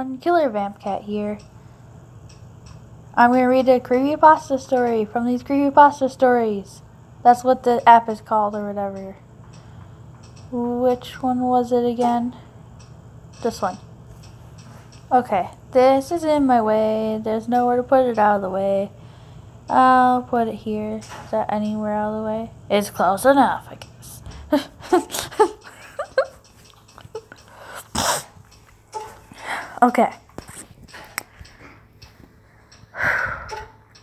everyone, Killer Vamp Cat here. I'm going to read a creepypasta story from these creepypasta stories. That's what the app is called or whatever. Which one was it again? This one. Okay, this is in my way. There's nowhere to put it out of the way. I'll put it here. Is that anywhere out of the way? It's close enough, I guess. Okay.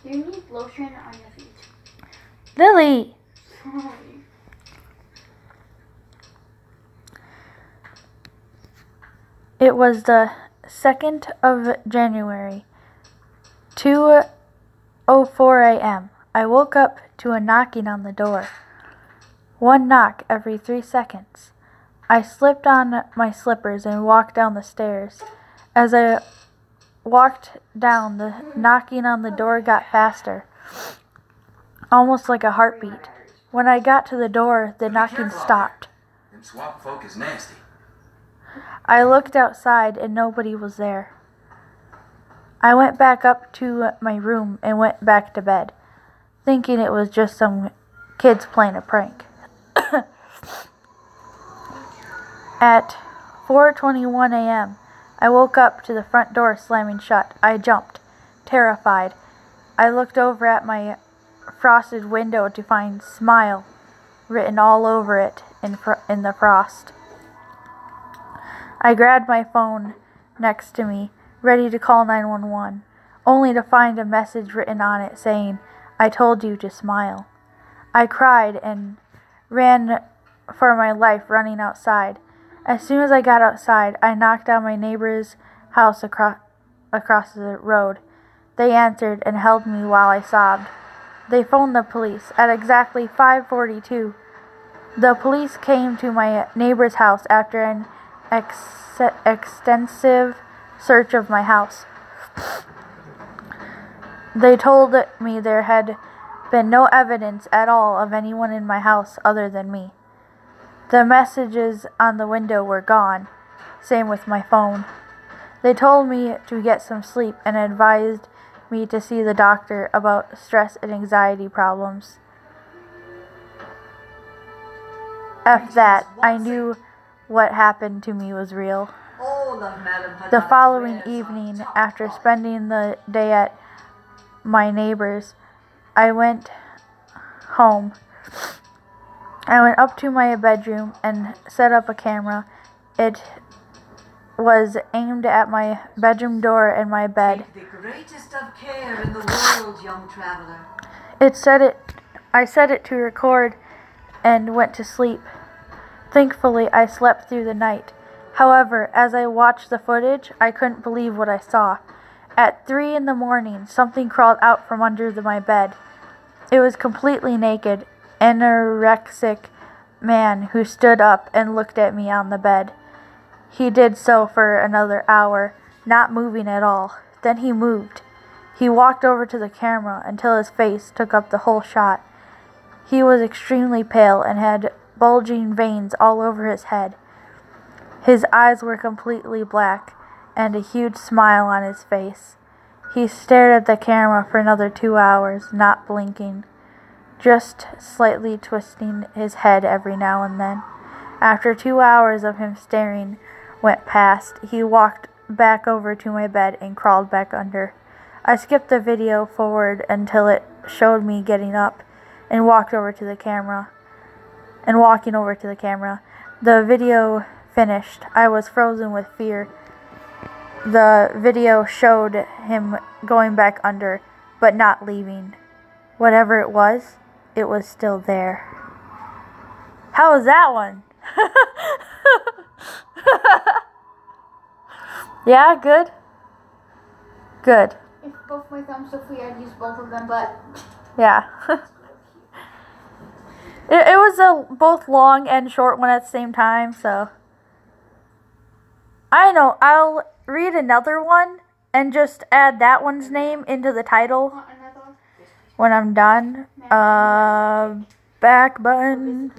You need lotion on your feet. Lily! It was the 2nd of January, 2:04 a.m. I woke up to a knocking on the door. One knock every 3 seconds. I slipped on my slippers and walked down the stairs. As I walked down, the knocking on the door got faster, almost like a heartbeat. When I got to the door, the knocking stopped. Them swamp folk is nasty. I looked outside and nobody was there. I went back up to my room and went back to bed, thinking it was just some kids playing a prank. At 4:21 a.m., I woke up to the front door slamming shut. I jumped, terrified. I looked over at my frosted window to find "Smile" written all over it in the frost. I grabbed my phone next to me, ready to call 911, only to find a message written on it saying, "I told you to smile." I cried and ran for my life, running outside. As soon as I got outside, I knocked on my neighbor's house across the road. They answered and held me while I sobbed. They phoned the police. At exactly 5:42, the police came to my neighbor's house after an extensive search of my house. They told me there had been no evidence at all of anyone in my house other than me. The messages on the window were gone, same with my phone. They told me to get some sleep and advised me to see the doctor about stress and anxiety problems. After that, I knew what happened to me was real. The following evening, after spending the day at my neighbor's, I went home. I went up to my bedroom and set up a camera. It was aimed at my bedroom door and my bed. Take the greatest of care in the world, young traveler. I set it to record and went to sleep. Thankfully, I slept through the night. However, as I watched the footage, I couldn't believe what I saw. At 3 a.m, something crawled out from under my bed. It was completely naked. Anorexic man who stood up and looked at me on the bed. He did so for another hour, not moving at all. Then he moved. He walked over to the camera until his face took up the whole shot. He was extremely pale and had bulging veins all over his head. His eyes were completely black and a huge smile on his face. He stared at the camera for another 2 hours, not blinking, just slightly twisting his head every now and then. After 2 hours of him staring went past, he walked back over to my bed and crawled back under. I skipped the video forward until it showed me getting up and walking over to the camera. The video finished. I was frozen with fear. The video showed him going back under, but not leaving. Whatever it was still there. How was that one? Yeah, good? Good. If both my thumbs were free, I'd use both of them, but... Yeah. It was both long and short one at the same time, so... I know, I'll read another one and just add that one's name into the title when I'm done. Back button.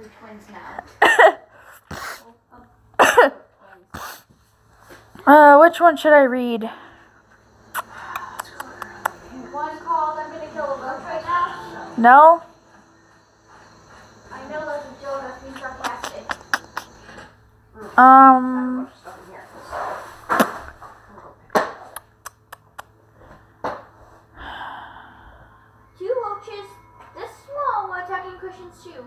Which one should I read? One called I'm gonna kill a roach right now. No? I know that's a joke, that's being sarcastic. Two roaches this small were attacking Christian's shoe.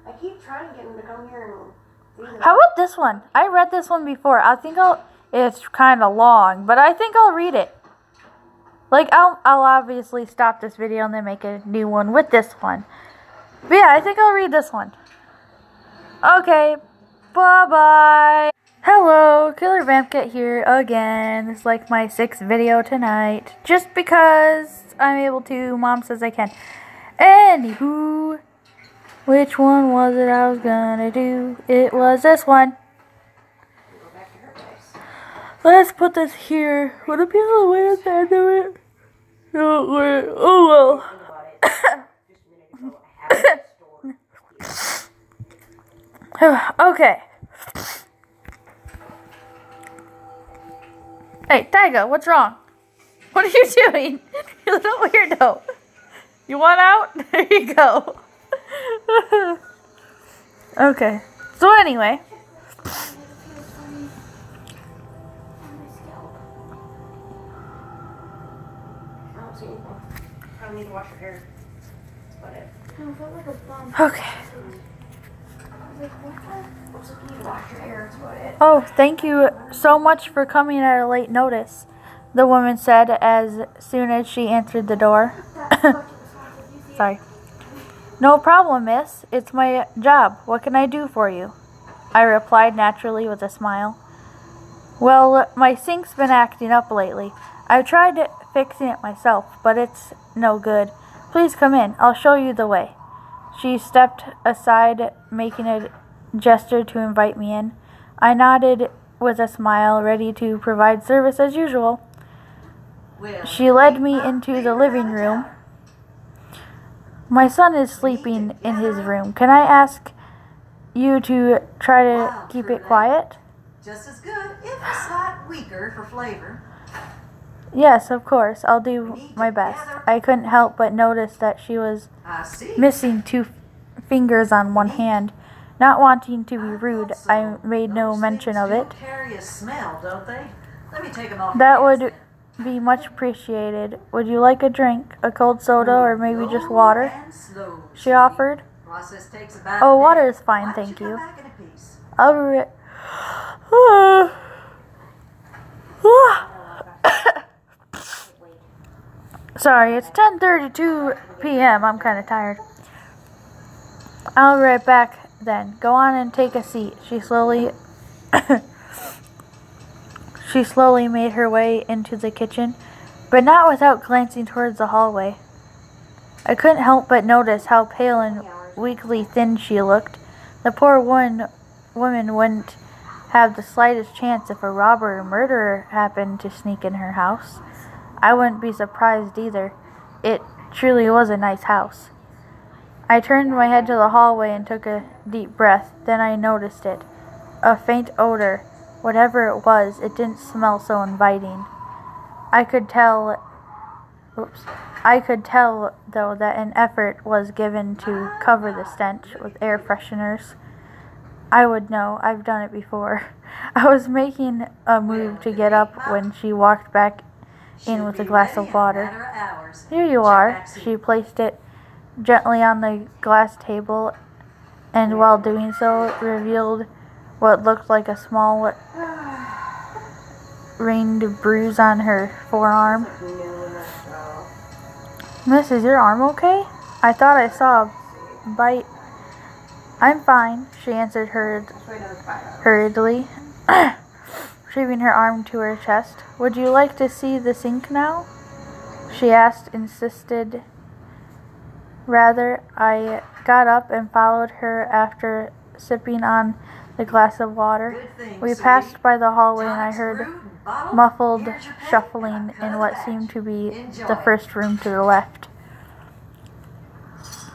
I keep trying to get him to come here and see the How about this one? I read this one before. It's kind of long, but I think I'll read it. Like, I'll obviously stop this video and then make a new one with this one. But yeah, I think I'll read this one. Okay, bye-bye. Hello, Killer Vampcat here again. This is like my 6th video tonight. Just because I'm able to, Mom says I can. Anywho, which one was it I was gonna do? It was this one. Let's put this here. Would it be able to wait at the end of it? No, wait. Oh well. Okay. Hey, Taiga, what's wrong? What are you doing? You little weirdo. You want out? There you go. Okay. So anyway. I don't see anything. Probably need to wash your hair. That's about it. No, it felt like a bomb. Okay. I was like, what the? Looks like you need to wash your hair. That's about it. Oh, thank you so much for coming at a late notice, the woman said as soon as she answered the door. Sorry. No problem, miss. It's my job. What can I do for you? I replied naturally with a smile. Well, my sink's been acting up lately. I've tried fixing it myself, but it's no good. Please come in. I'll show you the way. She stepped aside, making a gesture to invite me in. I nodded with a smile, ready to provide service as usual. Well, She led me into the living room. My son is sleeping in his room. Can I ask you to try to keep it quiet? just as good, if a slight weaker for flavor. Yes, of course. I'll do my best. I couldn't help but notice that she was I see. missing 2 fingers on one hand. Not wanting to be rude, I made no mention of it. Carry a smell, don't they? Let me take them off. That would be much appreciated. Would you like a drink? A cold soda or maybe just water? She offered. Process takes about Oh, a water minute. is fine, Why don't thank come you. back in a piece? I'll be right. Sorry, it's 10:32 p.m. I'm kind of tired. I'll be right back then. Go on and take a seat. She slowly made her way into the kitchen, but not without glancing towards the hallway. I couldn't help but notice how pale and weakly thin she looked. The poor woman wouldn't have the slightest chance if a robber or murderer happened to sneak in her house. I wouldn't be surprised either. It truly was a nice house. I turned my head to the hallway and took a deep breath. Then I noticed it. A faint odor. Whatever it was, it didn't smell so inviting. I could tell, though, that an effort was given to cover the stench with air fresheners. I would know. I've done it before. I was making a move to get up when she walked back in with a glass of water. Here you are. She placed it gently on the glass table, and while doing so, revealed what looked like a small ringed bruise on her forearm. Miss, is your arm okay? I thought I saw a bite. I'm fine, she answered hurriedly, shoving her arm to her chest. Would you like to see the sink now? She asked, insisted. Rather, I got up and followed her after sipping on the glass of water. We passed by the hallway and I heard muffled shuffling in what seemed to be the first room to the left.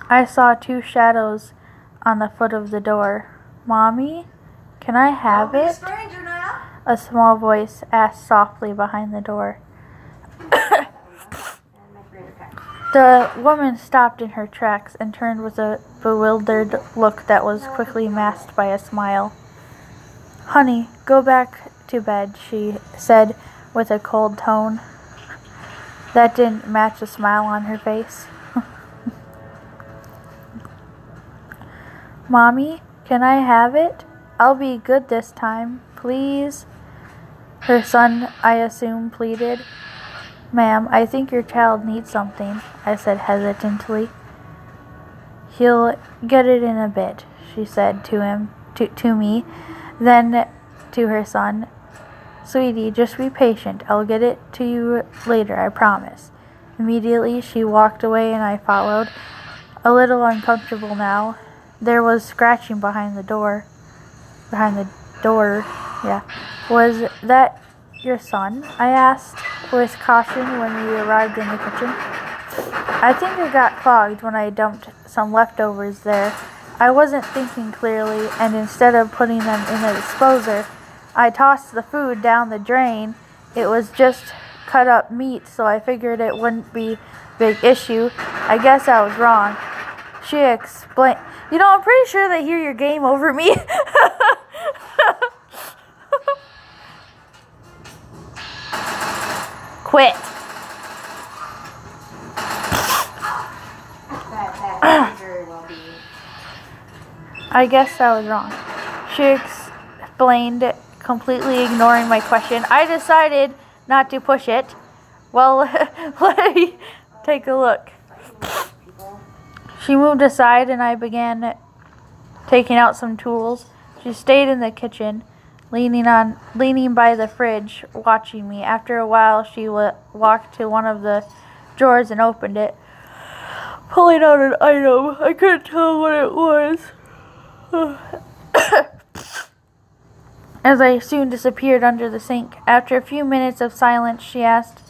I saw 2 shadows on the foot of the door. Mommy, can I have Don't be a it? stranger now. a small voice asked softly behind the door. And my brain cracked. The woman stopped in her tracks and turned with a bewildered look that was quickly masked by a smile. "Honey, go back to bed," she said with a cold tone that didn't match the smile on her face. "Mommy, can I have it? I'll be good this time, please," her son, I assume, pleaded. "Ma'am, I think your child needs something," I said hesitantly. "He'll get it in a bit," she said to me, then to her son. "Sweetie, just be patient. I'll get it to you later, I promise." Immediately she walked away and I followed. A little uncomfortable now. There was scratching behind the door. Yeah. "Was that your son?" I asked with caution when we arrived in the kitchen. "I think it got clogged when I dumped some leftovers there. I wasn't thinking clearly, and instead of putting them in the disposer, I tossed the food down the drain. It was just cut up meat, so I figured it wouldn't be a big issue. I guess I was wrong." She explained. I'm pretty sure they hear your game over me. Quit. That could very well be. I guess I was wrong. She explained, completely ignoring my question. I decided not to push it. "Well, let me take a look." People. She moved aside and I began taking out some tools. She stayed in the kitchen, leaning by the fridge, watching me. After a while, she walked to one of the drawers and opened it, pulling out an item. I couldn't tell what it was, as I soon disappeared under the sink. After a few minutes of silence, she asked,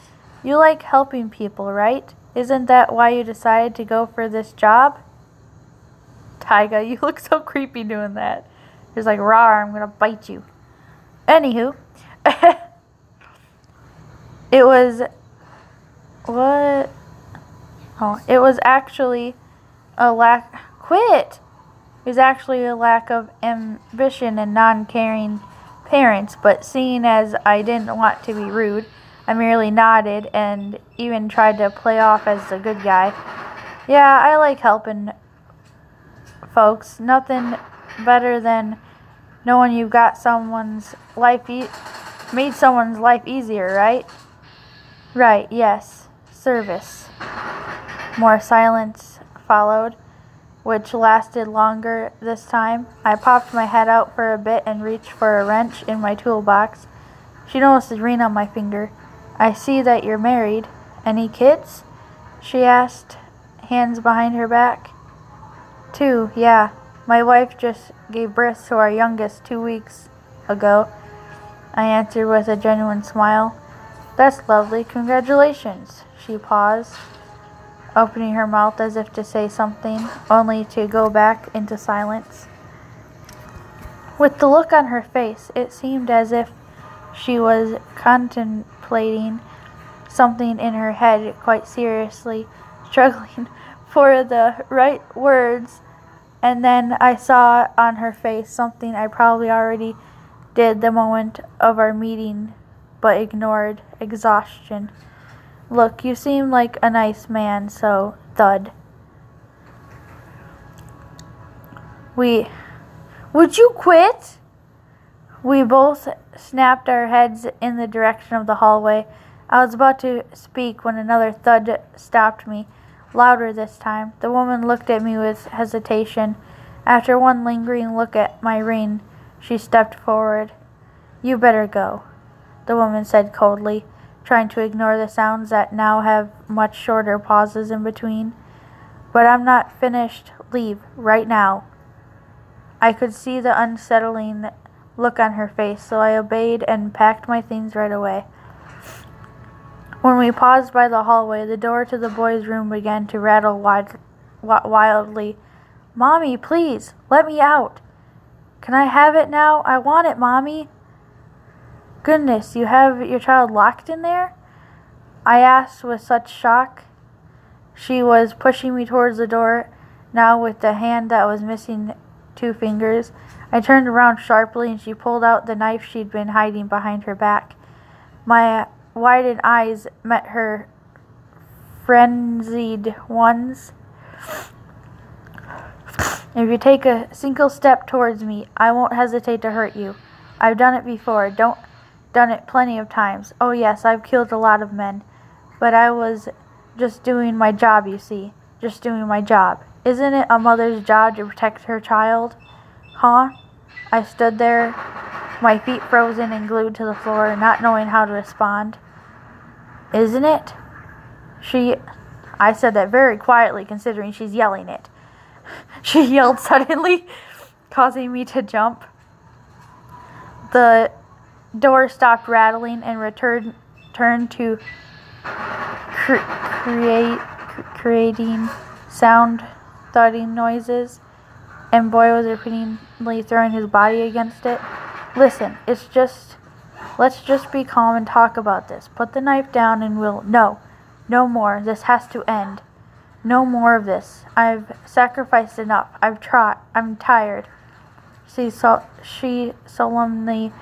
"You like helping people, right? Isn't that why you decided to go for this job?" Tyga, you look so creepy doing that. He's like, "Rawr, I'm gonna bite you." Anywho, it was what? Oh, it was actually a lack. Quit. It was actually a lack of ambition and non-caring parents. But seeing as I didn't want to be rude, I merely nodded and even tried to play off as the good guy. "Yeah, I like helping folks. Nothing better than knowing you've got someone's life made someone's life easier, right?" "Right, yes. Service." More silence followed, which lasted longer this time. I popped my head out for a bit and reached for a wrench in my toolbox. She noticed the ring on my finger. "I see that you're married. Any kids?" she asked, hands behind her back. "2, yeah. My wife just gave birth to our youngest 2 weeks ago," I answered with a genuine smile. "That's lovely. Congratulations." She paused, opening her mouth as if to say something, only to go back into silence. With the look on her face, it seemed as if she was contemplating something in her head quite seriously, struggling for the right words. And then I saw on her face something I probably already did the moment of our meeting, but ignored: exhaustion. "Look, you seem like a nice man, so..." Thud. Would you quit?" We both snapped our heads in the direction of the hallway. I was about to speak when another thud stopped me, louder this time. The woman looked at me with hesitation. After one lingering look at my ring, she stepped forward. "You better go," the woman said coldly, trying to ignore the sounds that now have much shorter pauses in between. "But I'm not finished. Leave, right now." I could see the unsettling look on her face, so I obeyed and packed my things right away. When we paused by the hallway, the door to the boys' room began to rattle wildly. "Mommy, please, let me out. Can I have it now? I want it, Mommy." goodness, you have your child locked in there? I asked with such shock. She was pushing me towards the door, now with the hand that was missing 2 fingers. I turned around sharply and she pulled out the knife she'd been hiding behind her back. My widened eyes met her frenzied ones. If you take a single step towards me, I won't hesitate to hurt you. I've done it before, done it plenty of times. Oh yes, I've killed a lot of men. But I was just doing my job, you see. Just doing my job. Isn't it a mother's job to protect her child? Huh? I stood there, my feet frozen and glued to the floor, not knowing how to respond. Isn't it? I said that very quietly, considering she's yelling it. She yelled suddenly, causing me to jump. The door stopped rattling and turned to creating sound thudding noises, and Boy was repeatedly throwing his body against it. Listen, let's just be calm and talk about this. Put the knife down and no more. This has to end. No more of this. I've sacrificed enough. I'm tired. She solemnly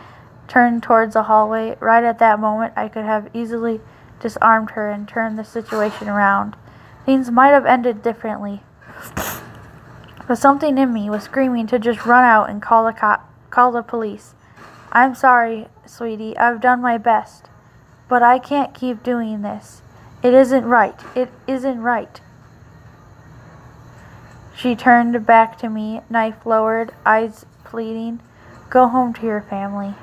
turned towards the hallway. Right at that moment, I could have easily disarmed her and turned the situation around. Things might have ended differently. But something in me was screaming to just run out and call the police. I'm sorry, sweetie. I've done my best. But I can't keep doing this. It isn't right. It isn't right. She turned back to me, knife lowered, eyes pleading. Go home to your family.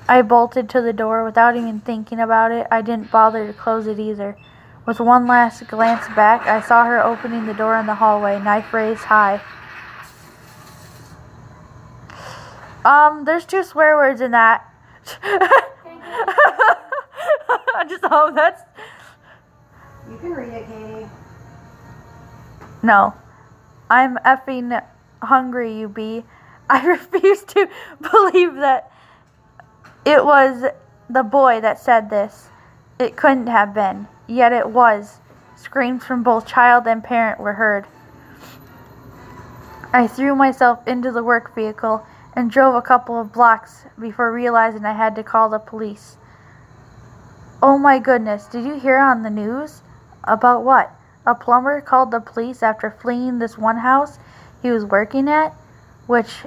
I bolted to the door without even thinking about it. I didn't bother to close it either. With one last glance back, I saw her opening the door in the hallway, knife raised high. There's 2 swear words in that. That's... You can read it, Katie. No. I'm effing hungry, you bee. I refuse to believe that it was the boy that said this. It couldn't have been. Yet it was. Screams from both child and parent were heard. I threw myself into the work vehicle and drove a couple of blocks before realizing I had to call the police. Oh my goodness, did you hear on the news? About what? A plumber called the police after fleeing this one house he was working at, which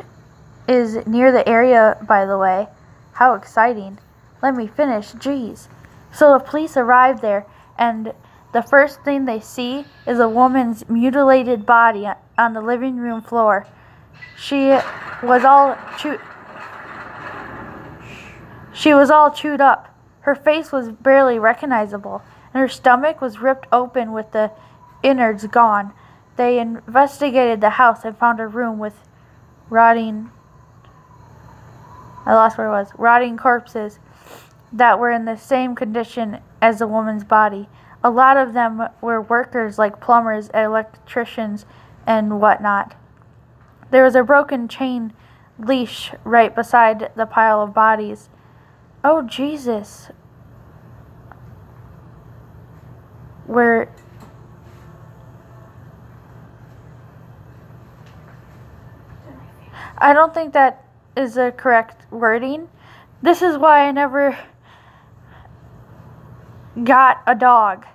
is near the area, by the way. How exciting. Let me finish, jeez. So the police arrived there, and the first thing they see is a woman's mutilated body on the living room floor. She was all chewed up. Her face was barely recognizable, and her stomach was ripped open with the innards gone. They investigated the house and found a room with rotting corpses that were in the same condition as the woman's body. A lot of them were workers like plumbers, electricians, and whatnot. There was a broken chain leash right beside the pile of bodies. Oh, Jesus. I don't think that is the correct wording. This is why I never got a dog.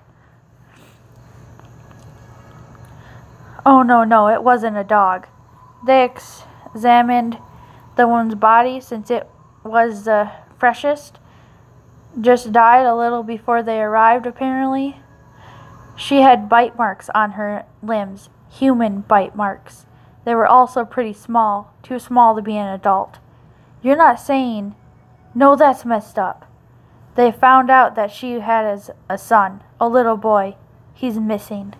Oh, no, it wasn't a dog. They examined the woman's body since it was the freshest. Just died a little before they arrived, apparently. She had bite marks on her limbs, human bite marks. They were also pretty small, too small to be an adult. You're not saying... No, that's messed up. They found out that she had a son, a little boy. He's missing.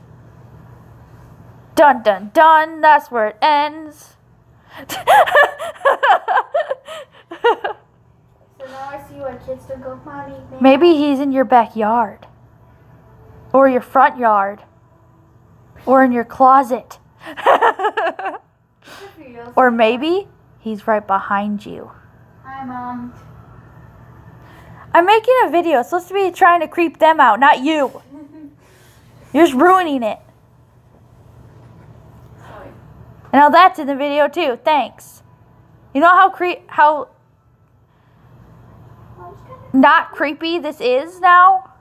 Dun dun dun, that's where it ends. So now I see why kids don't go potty. Man. Maybe he's in your backyard. Or your front yard. Or in your closet. Or maybe he's right behind you. Hi, Mom. I'm making a video. It's supposed to be trying to creep them out, not you. You're just ruining it. Sorry. And now that's in the video too. Thanks. You know how not creepy this is now?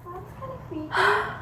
That's kind of creepy.